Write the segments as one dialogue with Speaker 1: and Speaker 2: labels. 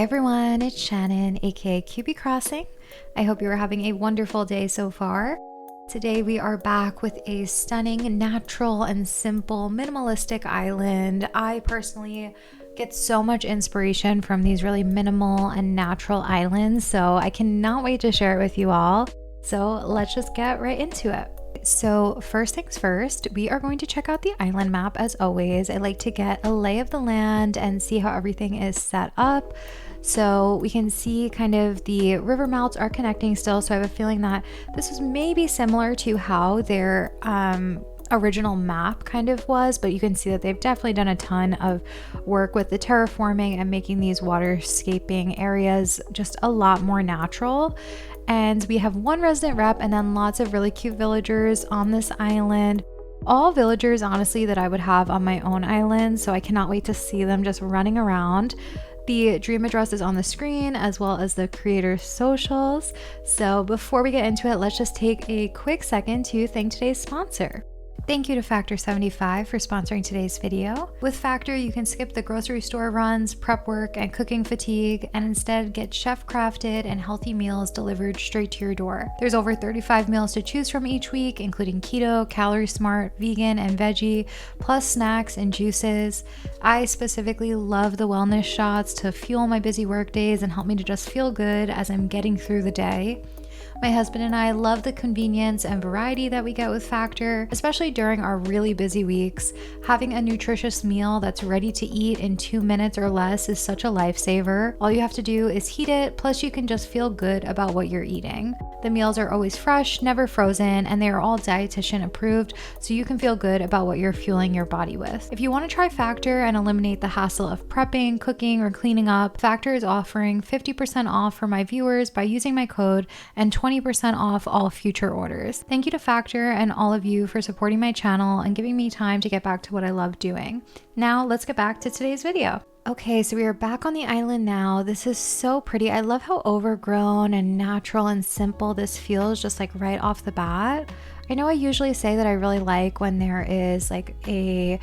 Speaker 1: Hi everyone, it's Shannon, aka QB Crossing. I hope you are having a wonderful day so far. Today we are back with a stunning, natural, and simple minimalistic island. I personally get so much inspiration from these really minimal and natural islands, so I cannot wait to share it with you all. So let's just get right into it. So first things first, we are going to check out the island map as always. I like to get a lay of the land and see how everything is set up. So we can see kind of the river mouths are connecting still. So I have a feeling that this is maybe similar to how their original map kind of was, but you can see that they've definitely done a ton of work with the terraforming and making these waterscaping areas just a lot more natural. And we have one resident rep and then lots of really cute villagers on this island. All villagers, honestly, that I would have on my own island. So I cannot wait to see them just running around. The dream address is on the screen as well as the creator's socials. So before we get into it, let's just take a quick second to thank today's sponsor. Thank you to Factor75 for sponsoring today's video. With Factor, you can skip the grocery store runs, prep work, and cooking fatigue, and instead get chef-crafted and healthy meals delivered straight to your door. There's over 35 meals to choose from each week, including keto, calorie smart, vegan, and veggie, plus snacks and juices. I specifically love the wellness shots to fuel my busy work days and help me to just feel good as I'm getting through the day. My husband and I love the convenience and variety that we get with Factor, especially during our really busy weeks. Having a nutritious meal that's ready to eat in 2 minutes or less is such a lifesaver. All you have to do is heat it, plus you can just feel good about what you're eating. The meals are always fresh, never frozen, and they are all dietitian approved, so you can feel good about what you're fueling your body with. If you want to try Factor and eliminate the hassle of prepping, cooking, or cleaning up, Factor is offering 50% off for my viewers by using my code and 20% off all future orders. Thank you to Factor and all of you for supporting my channel and giving me time to get back to what I love doing. Now let's get back to today's video. Okay, so we are back on the island now. This is so pretty. I love how overgrown and natural and simple this feels just like right off the bat. I know I usually say that I really like when there is like a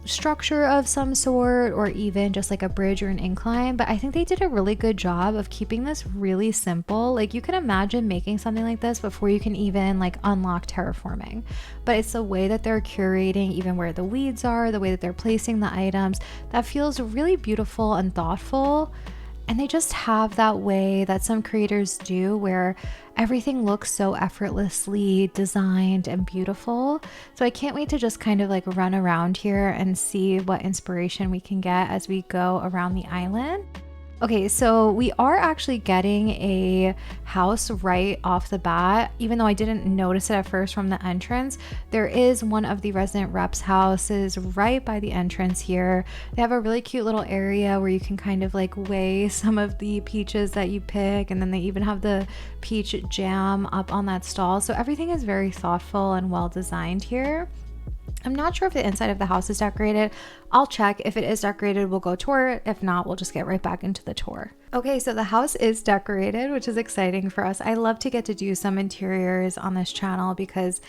Speaker 1: structure of some sort or even just like a bridge or an incline, but I think they did a really good job of keeping this really simple. Like you can imagine making something like this before you can even like unlock terraforming, but it's the way that they're curating even where the weeds are, the way that they're placing the items, that feels really beautiful and thoughtful. And they just have that way that some creators do where everything looks so effortlessly designed and beautiful. So I can't wait to just kind of like run around here and see what inspiration we can get as we go around the island. Okay, so we are actually getting a house right off the bat. Even though I didn't notice it at first from the entrance, there is one of the resident reps' houses right by the entrance here. They have a really cute little area where you can kind of like weigh some of the peaches that you pick, and then they even have the peach jam up on that stall. So everything is very thoughtful and well designed here. I'm not sure if the inside of the house is decorated. I'll check. If it is decorated, we'll go tour it. If not, we'll just get right back into the tour. Okay, so the house is decorated, which is exciting for us. I love to get to do some interiors on this channel because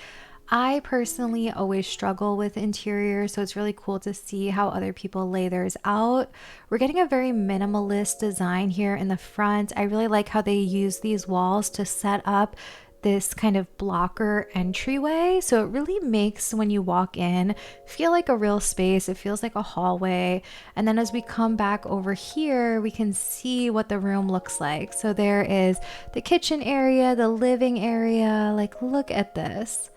Speaker 1: I personally always struggle with interiors, so it's really cool to see how other people lay theirs out. We're getting a very minimalist design here in the front. I really like how they use these walls to set up this kind of blocker entryway, so it really makes when you walk in feel like a real space. It feels like a hallway, and then as we come back over here we can see what the room looks like. So there is the kitchen area, the living area. Like, look at this.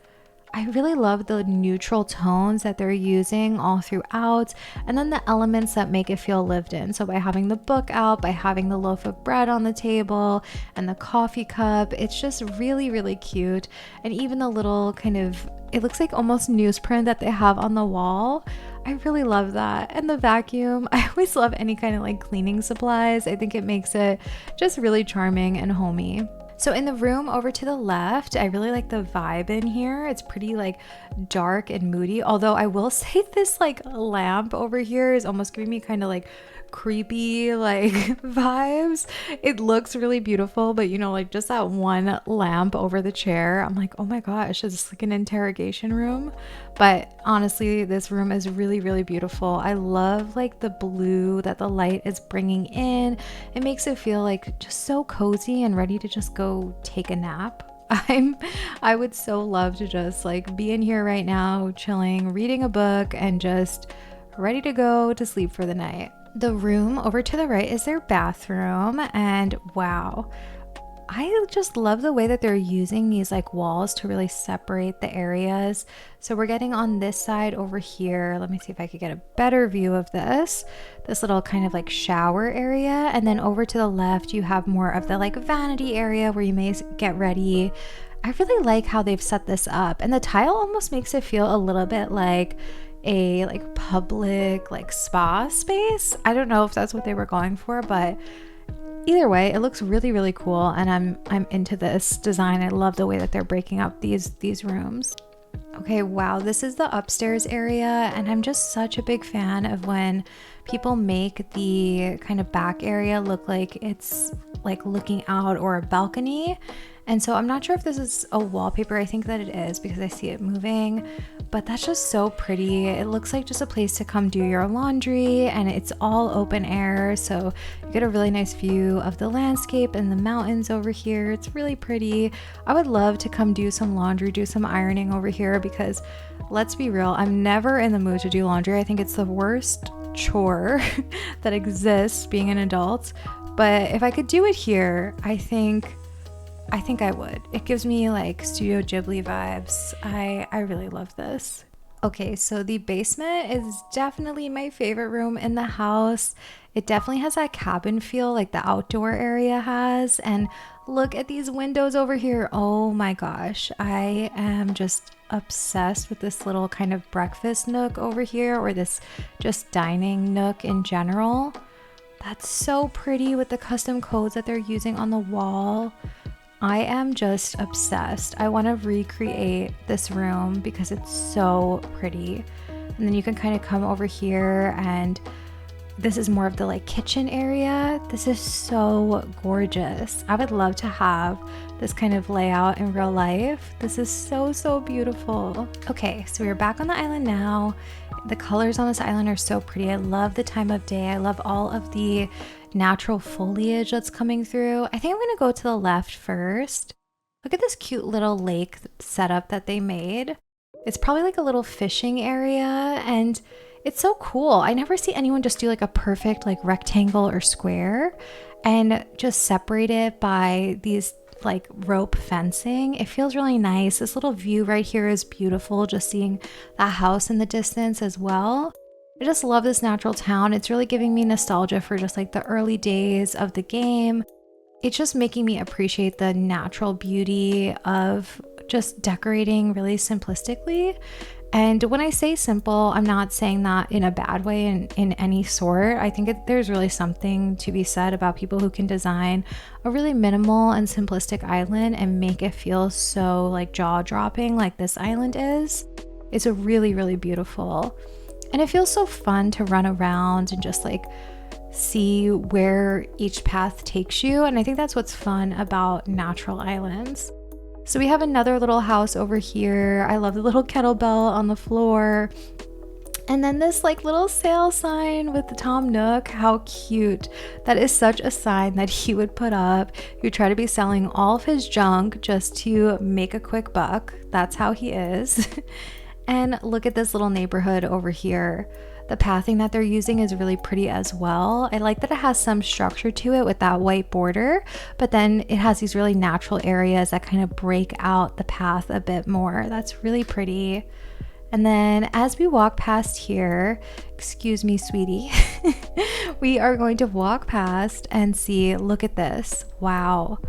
Speaker 1: I really love the neutral tones that they're using all throughout, and then the elements that make it feel lived in. So by having the book out, by having the loaf of bread on the table and the coffee cup, it's just really, really cute. And even the little kind of, it looks like almost newsprint that they have on the wall. I really love that. And the vacuum, I always love any kind of like cleaning supplies. I think it makes it just really charming and homey. So in the room over to the left, I really like the vibe in here. It's pretty like dark and moody, although I will say this like lamp over here is almost giving me kind of like creepy like vibes. It looks really beautiful, but you know, like just that one lamp over the chair, I'm like, oh my gosh, is this like an interrogation room? But honestly, this room is really, really beautiful. I love like the blue that the light is bringing in. It makes it feel like just so cozy and ready to just go take a nap. I would so love to just like be in here right now, chilling, reading a book, and just ready to go to sleep for the night. The room over to the right is their bathroom, and wow, I just love the way that they're using these like walls to really separate the areas. So we're getting on this side over here. Let me see if I could get a better view of this little kind of like shower area. And then over to the left, you have more of the like vanity area where you may get ready. I really like how they've set this up, and the tile almost makes it feel a little bit like a like public like spa space. I don't know if that's what they were going for, but either way, it looks really, really cool, and I'm into this design. I love the way that they're breaking up these rooms. Okay, wow, this is the upstairs area, and I'm just such a big fan of when people make the kind of back area look like it's like looking out or a balcony. And so I'm not sure if this is a wallpaper. I think that it is because I see it moving, but that's just so pretty. It looks like just a place to come do your laundry, and it's all open air. So you get a really nice view of the landscape and the mountains over here. It's really pretty. I would love to come do some laundry, do some ironing over here, because let's be real, I'm never in the mood to do laundry. I think it's the worst chore that exists being an adult. But if I could do it here, I think I would. It gives me like Studio Ghibli vibes. I really love this. Okay, so the basement is definitely my favorite room in the house. It definitely has that cabin feel like the outdoor area has. And look at these windows over here. Oh my gosh, I am just obsessed with this little kind of breakfast nook over here, or this just dining nook in general. That's so pretty with the custom codes that they're using on the wall. I am just obsessed. I want to recreate this room because it's so pretty. And then you can kind of come over here, and this is more of the like kitchen area. This is so gorgeous. I would love to have this kind of layout in real life. This is so beautiful. Okay, so we're back on the island now. The colors on this island are so pretty. I love the time of day. I love all of the natural foliage that's coming through. I think I'm gonna go to the left first. Look at this cute little lake setup that they made. It's probably like a little fishing area, and it's so cool. I never see anyone just do like a perfect like rectangle or square and just separate it by these like rope fencing. It feels really nice. This little view right here is beautiful, just seeing that house in the distance as well. I just love this natural town. It's really giving me nostalgia for just like the early days of the game. It's just making me appreciate the natural beauty of just decorating really simplistically. And when I say simple, I'm not saying that in a bad way in any sort. I think there's really something to be said about people who can design a really minimal and simplistic island and make it feel so like jaw-dropping like this island is. It's a really beautiful. And it feels so fun to run around and just like see where each path takes you. And I think that's what's fun about natural islands. So we have another little house over here. I love the little kettlebell on the floor. And then this like little sale sign with the Tom Nook. How cute. That is such a sign that he would put up. He would try to be selling all of his junk just to make a quick buck. That's how he is. And look at this little neighborhood over here. The pathing that they're using is really pretty as well. I like that it has some structure to it with that white border, but then it has these really natural areas that kind of break out the path a bit more. That's really pretty. And then as we walk past here, excuse me, sweetie, we are going to walk past and see, look at this. Wow.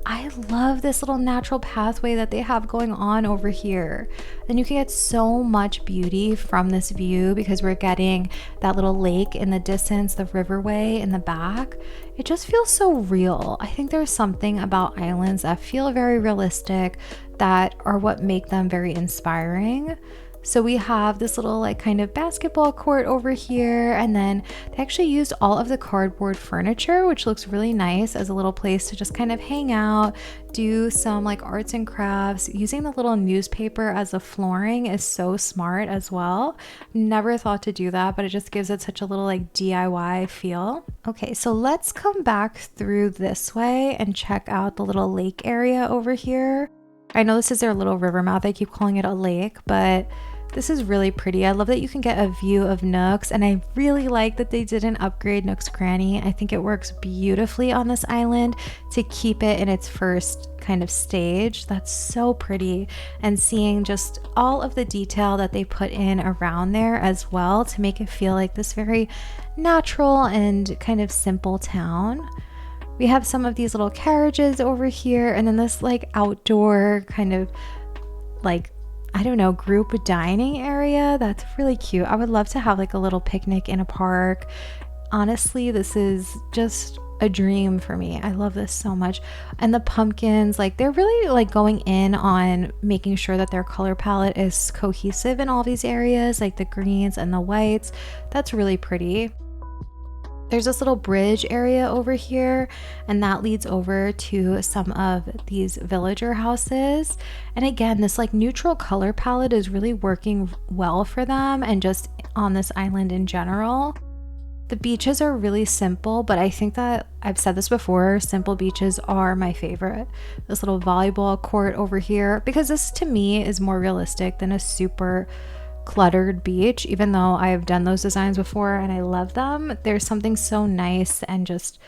Speaker 1: I love this little natural pathway that they have going on over here. Then you can get so much beauty from this view because we're getting that little lake in the distance, the riverway in the back. It just feels so real. I think there's something about islands that feel very realistic, that are what make them very inspiring. So we have this little like kind of basketball court over here, and then they actually used all of the cardboard furniture, which looks really nice as a little place to just kind of hang out, do some like arts and crafts. Using the little newspaper as a flooring is so smart as well. Never thought to do that, but it just gives it such a little like DIY feel. Okay, so let's come back through this way and check out the little lake area over here. I know this is their little river mouth. I keep calling it a lake, but this is really pretty. I love that you can get a view of Nooks, and I really like that they didn't upgrade Nook's Cranny. I think it works beautifully on this island to keep it in its first kind of stage. That's so pretty, and seeing just all of the detail that they put in around there as well to make it feel like this very natural and kind of simple town. We have some of these little carriages over here, and then this like outdoor kind of like, I don't know, group dining area. That's really cute. I would love to have like a little picnic in a park. Honestly, this is just a dream for me. I love this so much. And the pumpkins, like they're really like going in on making sure that their color palette is cohesive in all these areas, like the greens and the whites. That's really pretty. There's this little bridge area over here, and that leads over to some of these villager houses. And again, this like neutral color palette is really working well for them and just on this island in general. The beaches are really simple, but I think that I've said this before, simple beaches are my favorite. This little volleyball court over here, because this to me is more realistic than a super cluttered beach. Even though I have done those designs before and I love them, there's something so nice and just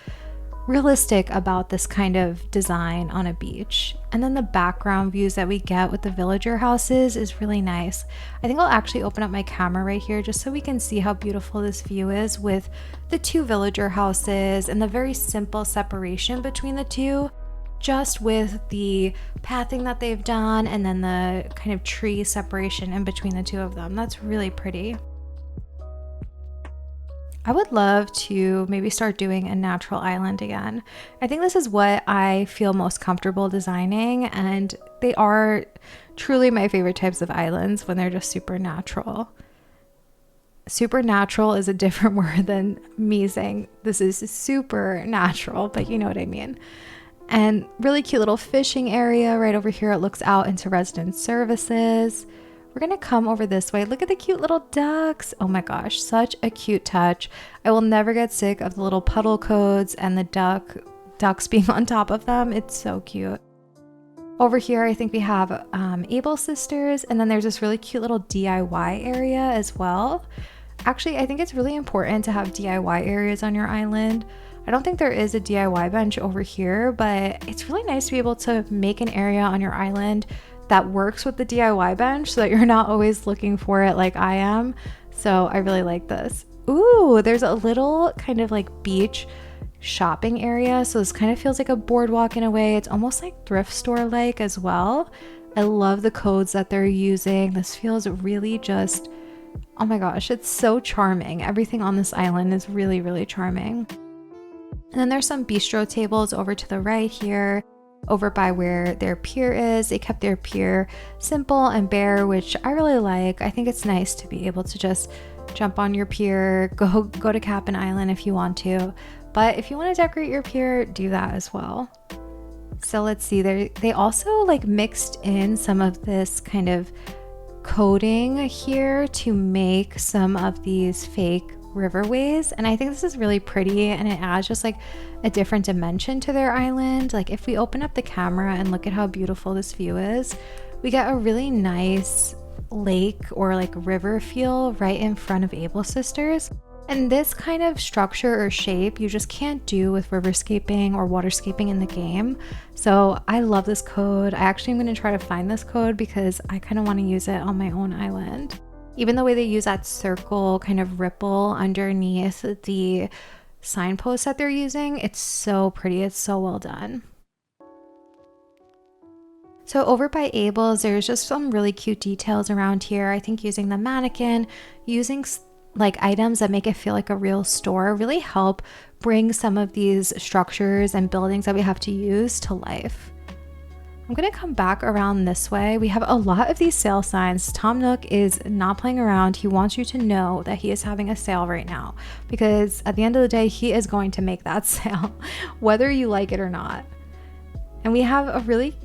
Speaker 1: realistic about this kind of design on a beach. And then the background views that we get with the villager houses is really nice. I think I'll actually open up my camera right here just so we can see how beautiful this view is with the two villager houses and the very simple separation between the two, just with the pathing that they've done and then the kind of tree separation in between the two of them. That's really pretty. I would love to maybe start doing a natural island again. I think this is what I feel most comfortable designing, and they are truly my favorite types of islands when they're just super natural. Supernatural is a different word than me saying this is super natural, but you know what I mean. And really cute little fishing area right over here. It looks out into resident services. We're gonna come over this way. Look at the cute little ducks. Oh my gosh, such a cute touch. I will never get sick of the little puddle codes and the ducks being on top of them. It's so cute. Over here, I think we have Able Sisters, and then there's this really cute little DIY area as well. Actually, I think it's really important to have DIY areas on your island. I don't think there is a DIY bench over here, but it's really nice to be able to make an area on your island that works with the DIY bench so that you're not always looking for it like I am. So I really like this. Ooh, there's a little kind of like beach shopping area. So this kind of feels like a boardwalk in a way. It's almost like thrift store like as well. I love the codes that they're using. This feels really just, oh my gosh, it's so charming. Everything on this island is really, really charming. And then there's some bistro tables over to the right here, over by where their pier is. They kept their pier simple and bare, which I really like. I think it's nice to be able to just jump on your pier, go to Cap'n Island if you want to. But if you want to decorate your pier, do that as well. So let's see, they also like mixed in some of this kind of coating here to make some of these fake riverways, and I think this is really pretty, and it adds just like a different dimension to their island. Like if we open up the camera and look at how beautiful this view is, we get a really nice lake or like river feel right in front of Able Sisters. And this kind of structure or shape you just can't do with riverscaping or waterscaping in the game. So I love this code. I actually am going to try to find this code because I kind of want to use it on my own island. Even the way they use that circle kind of ripple underneath the signposts that they're using, it's so pretty. It's so well done. So over by Abel's, there's just some really cute details around here. I think using the mannequin, using like items that make it feel like a real store really help bring some of these structures and buildings that we have to use to life. I'm gonna come back around this way. We have a lot of these sale signs. Tom Nook is not playing around. He wants you to know that he is having a sale right now, because at the end of the day, he is going to make that sale, whether you like it or not. And we have a really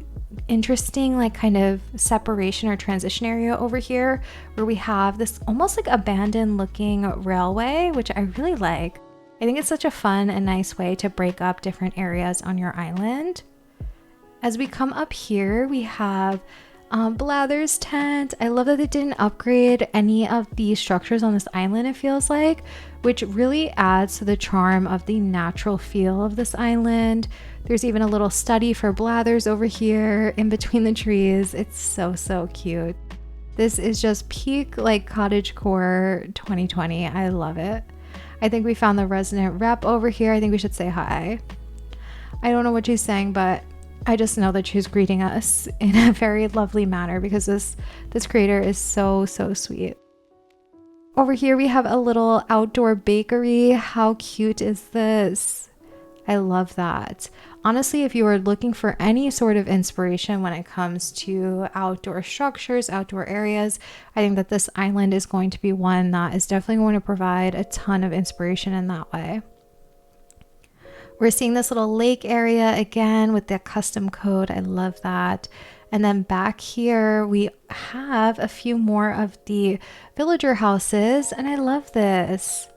Speaker 1: interesting like kind of separation or transition area over here where we have this almost like abandoned looking railway, which I really like. I think it's such a fun and nice way to break up different areas on your island. As we come up here, we have Blather's tent. I love that they didn't upgrade any of the structures on this island, it feels like, which really adds to the charm of the natural feel of this island. There's even a little study for Blathers over here in between the trees. It's so, so cute. This is just peak like Cottagecore 2020. I love it. I think we found the resident rep over here. I think we should say hi. I don't know what she's saying, but I just know that she's greeting us in a very lovely manner because this creator is so, so sweet. Over here we have a little outdoor bakery. How cute is this? I love that. Honestly, if you are looking for any sort of inspiration when it comes to outdoor structures, outdoor areas, I think that this island is going to be one that is definitely going to provide a ton of inspiration in that way. We're seeing this little lake area again with the custom code. I love that. And then back here, we have a few more of the villager houses, and I love this.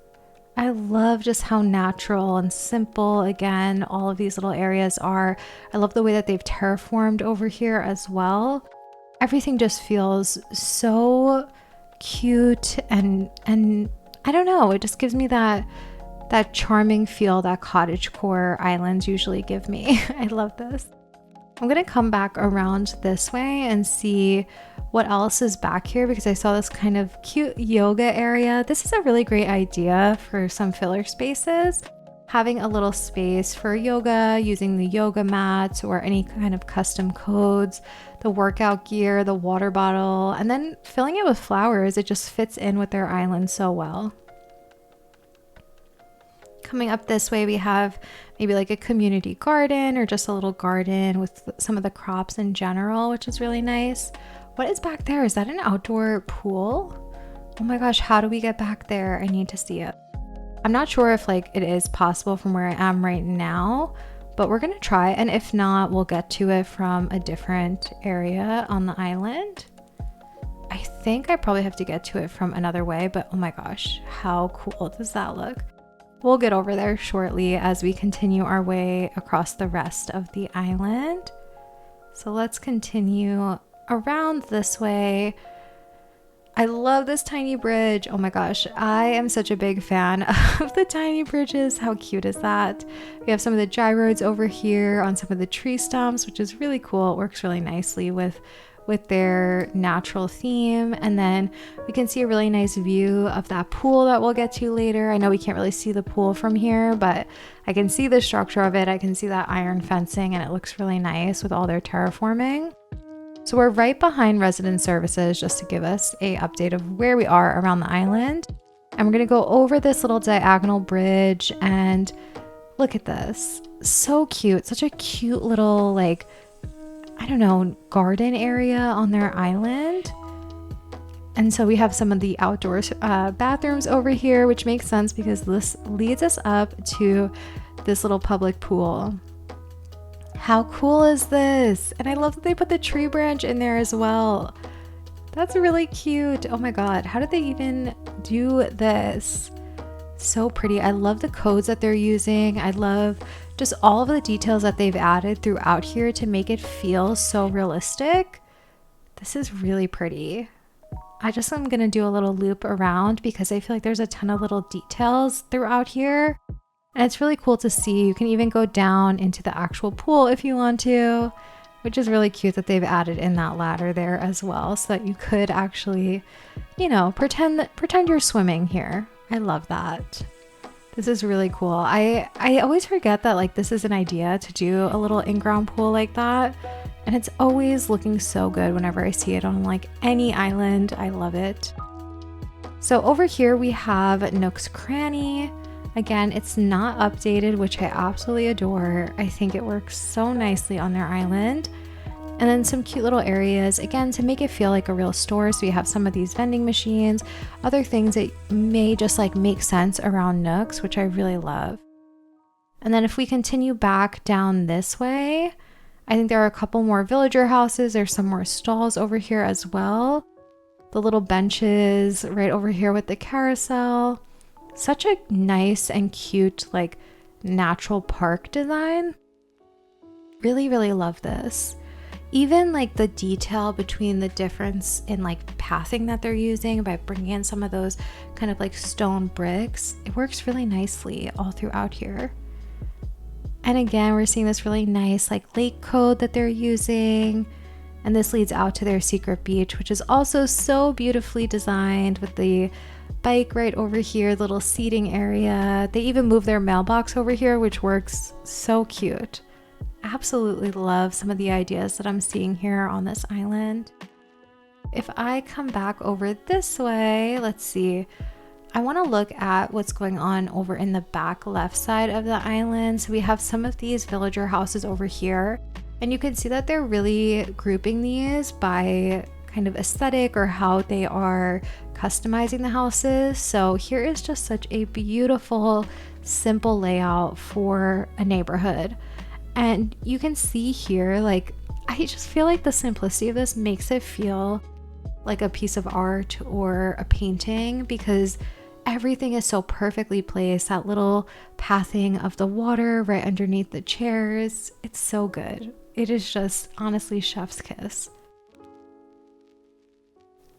Speaker 1: I love just how natural and simple, again, all of these little areas are. I love the way that they've terraformed over here as well. Everything just feels so cute and I don't know, it just gives me that charming feel that cottagecore islands usually give me. I love this. I'm gonna come back around this way and see what else is back here because I saw this kind of cute yoga area. This is a really great idea for some filler spaces. Having a little space for yoga, using the yoga mats or any kind of custom codes, the workout gear, the water bottle, and then filling it with flowers. It just fits in with their island so well. Coming up this way, we have maybe like a community garden or just a little garden with some of the crops in general, which is really nice. What is back there? Is that an outdoor pool? Oh my gosh, how do we get back there? I need to see it. I'm not sure if like it is possible from where I am right now, but we're gonna try. And if not, we'll get to it from a different area on the island. I think I probably have to get to it from another way, but oh my gosh, how cool does that look? We'll get over there shortly as we continue our way across the rest of the island. So let's continue around this way. I love this tiny bridge. Oh my gosh, I am such a big fan of the tiny bridges. How cute is that? We have some of the gyroids over here on some of the tree stumps, which is really cool. It works really nicely with their natural theme. And then we can see a really nice view of that pool that we'll get to later. I know we can't really see the pool from here, but I can see the structure of it. I can see that iron fencing and it looks really nice with all their terraforming. So we're right behind resident services just to give us a update of where we are around the island. And we're gonna go over this little diagonal bridge and look at this. So cute, such a cute little like, I don't know, garden area on their island. And so we have some of the outdoor bathrooms over here, which makes sense because this leads us up to this little public pool. How cool is this? And I love that they put the tree branch in there as well. That's really cute. Oh my God, how did they even do this? So pretty. I love the codes that they're using. I love just all of the details that they've added throughout here to make it feel so realistic. This is really pretty. I'm gonna do a little loop around because I feel like there's a ton of little details throughout here. And it's really cool to see. You can even go down into the actual pool if you want to, which is really cute that they've added in that ladder there as well so that you could actually, you know, pretend you're swimming here. I love that. This is really cool. I always forget that like this is an idea to do a little in-ground pool like that. And it's always looking so good whenever I see it on like any island. I love it. So over here we have Nook's Cranny. Again, it's not updated, which I absolutely adore. I think it works so nicely on their island. And And then some cute little areas, again, to make it feel like a real store. So you have some of these vending machines, other things that may just like make sense around nooks, which I really love. And then if we continue back down this way, I think there are a couple more villager houses. There's some more stalls over here as well. The little benches right over here with the carousel. Such a nice and cute, like, natural park design. Really, really love this. Even like the detail between the difference in like pathing that they're using by bringing in some of those kind of like stone bricks, it works really nicely all throughout here. And again, we're seeing this really nice like lake code that they're using. And this leads out to their secret beach, which is also so beautifully designed with the bike right over here, little seating area. They even move their mailbox over here, which works so cute. Absolutely love some of the ideas that I'm seeing here on this island. If I come back over this way, let's see. I want to look at what's going on over in the back left side of the island. So we have some of these villager houses over here, and you can see that they're really grouping these by kind of aesthetic or how they are customizing the houses. So here is just such a beautiful, simple layout for a neighborhood. And you can see here, like, I just feel like the simplicity of this makes it feel like a piece of art or a painting, because everything is so perfectly placed. That little pathing of the water right underneath the chairs, it's so good. It is just honestly chef's kiss.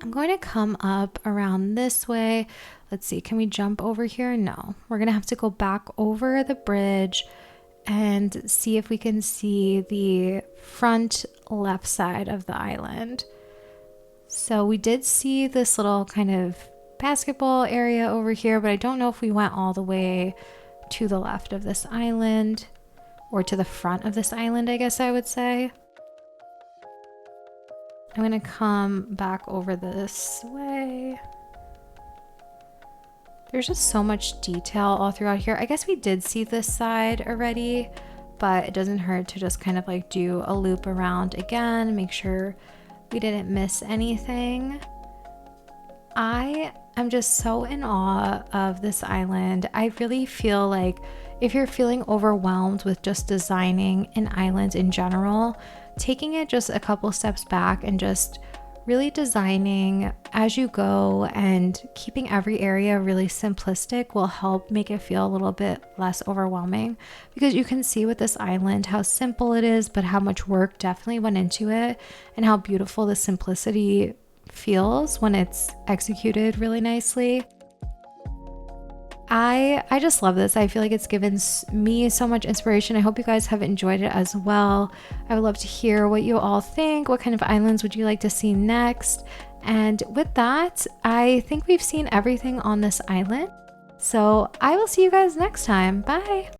Speaker 1: I'm going to come up around this way. Let's see, can we jump over here? No, we're gonna have to go back over the bridge and see if we can see the front left side of the island. So we did see this little kind of basketball area over here, but I don't know if we went all the way to the left of this island, or to the front of this island, I guess I would say. I'm gonna come back over this way. There's just so much detail all throughout here. I guess we did see this side already, but it doesn't hurt to just kind of like do a loop around again, make sure we didn't miss anything. I am just so in awe of this island. I really feel like if you're feeling overwhelmed with just designing an island in general, taking it just a couple steps back and just really designing as you go and keeping every area really simplistic will help make it feel a little bit less overwhelming, because you can see with this island how simple it is, but how much work definitely went into it, and how beautiful the simplicity feels when it's executed really nicely. I just love this. I feel like it's given me so much inspiration. I hope you guys have enjoyed it as well. I would love to hear what you all think. What kind of islands would you like to see next? And with that, I think we've seen everything on this island. So I will see you guys next time. Bye.